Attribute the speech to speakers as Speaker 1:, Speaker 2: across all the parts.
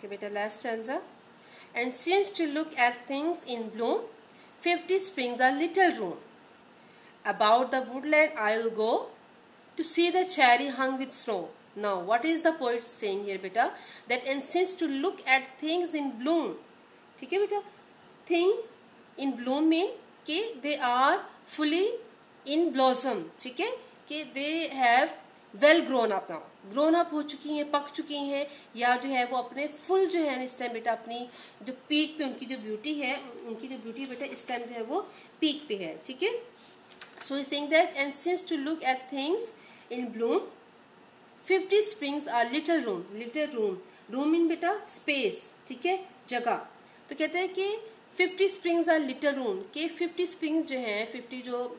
Speaker 1: Okay, beta, last stanza. And since to look at things in bloom, 50 springs are little room. About the woodland I will go to see the cherry hung with snow. Now, what is the poet saying here, beta? That and since to look at things in bloom, ठीक है बेटा? Things in bloom mean कि they are fully in blossom, ठीक है? कि they have well grown up now, grown up हो चुकी हैं, पक चुकी हैं, या जो है वो अपने फुल जो है इस टाइम बेटा अपनी जो पीक पे उनकी जो ब्यूटी है, बेटा इस टाइम जो है वो पीक पे है, ठीक है? So he's saying that and since to look at things in bloom, 50 springs are little room. Room in बेटा space, ठीक है, जगह. तो कहते हैं कि 50 springs are little room, कि 50 springs जो हैं, 50 जो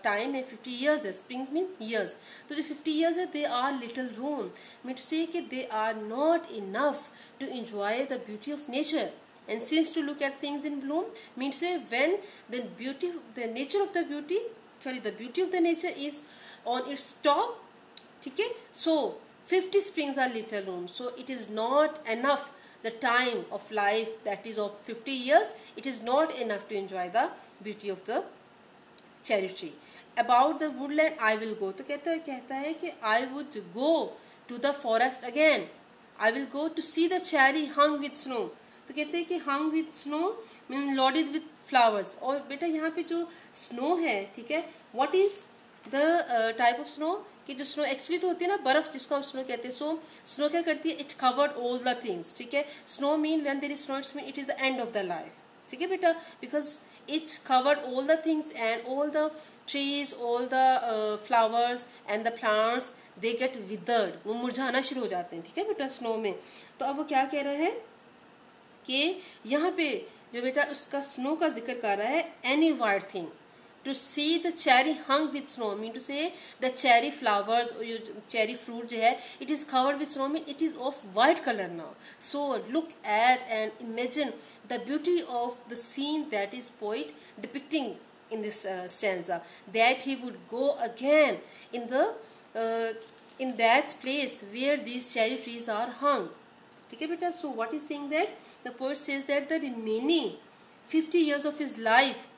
Speaker 1: टाइम है, 50 years है, springs mean years, तो जो 50 years है they are little room, mean to say कि they are not enough to enjoy the beauty of nature. And since to look at things in bloom means to say when the beauty of the nature is on its top, ठीक है? So 50 springs are little room, so it is not enough. The time of life that is of 50 years, it is not enough to enjoy the beauty of the cherry tree. About the woodland I will go, तो कहता है कि I would go to the forest again. I will go to see the cherry hung with snow. तो कहते हैं कि hung with snow means loaded with flowers. और बेटा यहाँ पे जो snow है, ठीक है, what is the type of snow? कि जो स्नो एक्चुअली तो होती है ना बर्फ, जिसको हम स्नो कहते हैं. सो स्नो क्या करती है? It covered all the things, ठीक है. Snow mean when there is snow it's mean it is the end of the life, ठीक है बेटा, because it covered all the things and all the trees, all the flowers and the plants, they get withered, वो मुरझाना शुरू हो जाते हैं, ठीक है बेटा, स्नो में. तो अब वो क्या कह रहा है कि यहाँ पे जो बेटा उसका स्नो का जिक्र कर रहा है, any white thing. To see the cherry hung with snow mean to say the cherry flowers or cherry fruit जो है it is covered with snow mean it is of white color now. So look at and imagine the beauty of the scene that is poet depicting in this stanza, that he would go again in that place where these cherry trees are hung, ठीक है बेटा. So what is saying that the poet says that the remaining 50 years of his life,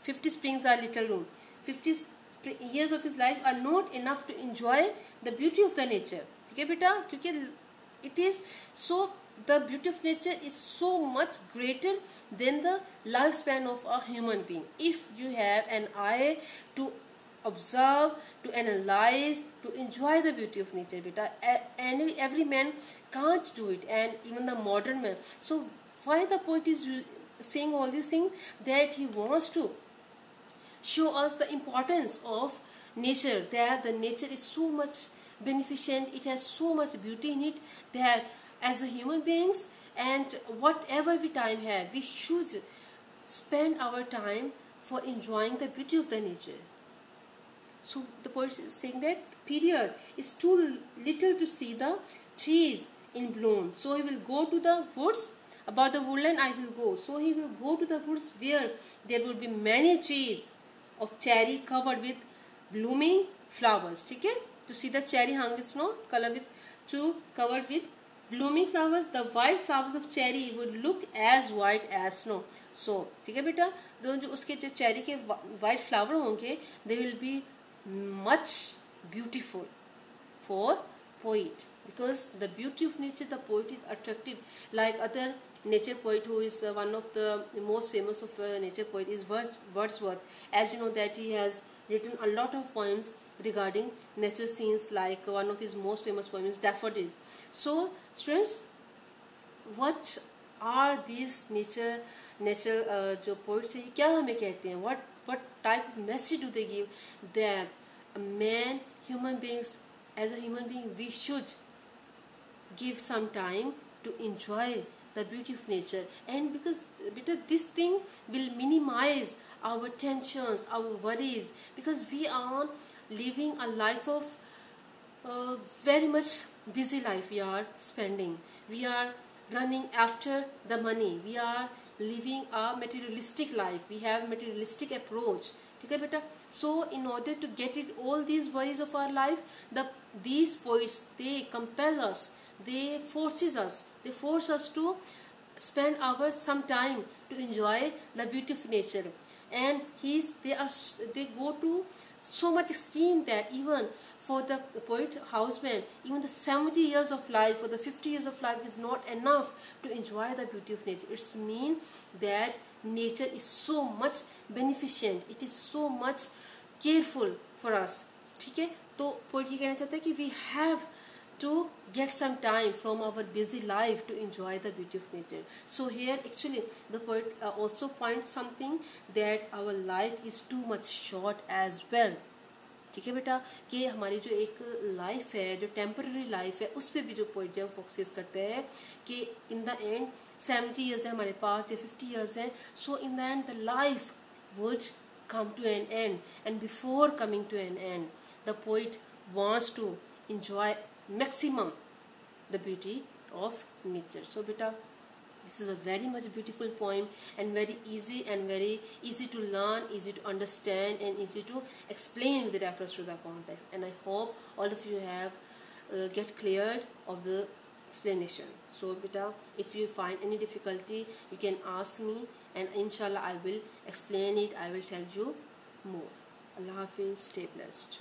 Speaker 1: 50 springs are little room, 50 years of his life are not enough to enjoy the beauty of the nature, ठीक है बेटा, क्योंकि it is so, the beauty of nature is so much greater than the lifespan of a human being. If you have an eye to observe, to analyze, to enjoy the beauty of nature beta, every man can't do it, and even the modern man. So why the poet is saying all these things? That he wants to show us the importance of nature, that the nature is so much beneficent, it has so much beauty in it, that as a human beings and whatever we time have, we should spend our time for enjoying the beauty of the nature. So the poet is saying that period is too little to see the trees in bloom, so he will go to the woods. About the woodland I will go, so he will go to the woods where there will be many trees of cherry covered with blooming flowers, ठीक है, to see the cherry hung with snow, covered with blooming flowers. The white flowers of cherry would look as white as snow. So ठीक है बेटा, जो उसके जो cherry के white flower होंगे, they will be much beautiful for poet, because the beauty of nature, the poet is attractive like other nature poet, who is one of the most famous of nature poet is Wordsworth. As you know that he has written a lot of poems regarding nature scenes, like one of his most famous poems is Daffodils. So students, what are these nature जो poets है, क्या हमें कहते हैं? What type of message do they give? That a man, as a human being, we should give some time to enjoy the beauty of nature, and because this thing will minimize our tensions, our worries, because we are living a life of very much busy life we are spending. We are running after the money, we are living a materialistic life, we have materialistic approach, ठीक है बेटा. So in order to get it all these worries of our life, these poets, they compel us they force us to spend our some time to enjoy the beauty of nature. And they go to so much extreme that even for the poet Houseman, even the 70 years of life or the 50 years of life is not enough to enjoy the beauty of nature. It's mean that nature is so much beneficent, it is so much careful for us. ठीक है, तो poet ये कहना चाहता है कि we have to get some time from our busy life to enjoy the beauty of nature. So here actually the poet also points something that our life is too much short as well. ठीक है बेटा, कि हमारी जो एक life है, जो temporary life है, उस पर भी जो पोइट जो फोकस करते हैं कि इन द एंड 70 ईयर्स है हमारे पास या 50 ईयर्स हैं. So in the end the life would come to an end, and before coming to an end the poet wants to enjoy maximum the beauty of nature. So beta, this is a very much beautiful poem and very easy to learn, easy to understand, and easy to explain with reference to the context. And I hope all of you have get cleared of the explanation. So beta, if you find any difficulty you can ask me, and inshallah I will explain it, I will tell you more. Allah Hafiz, stay blessed.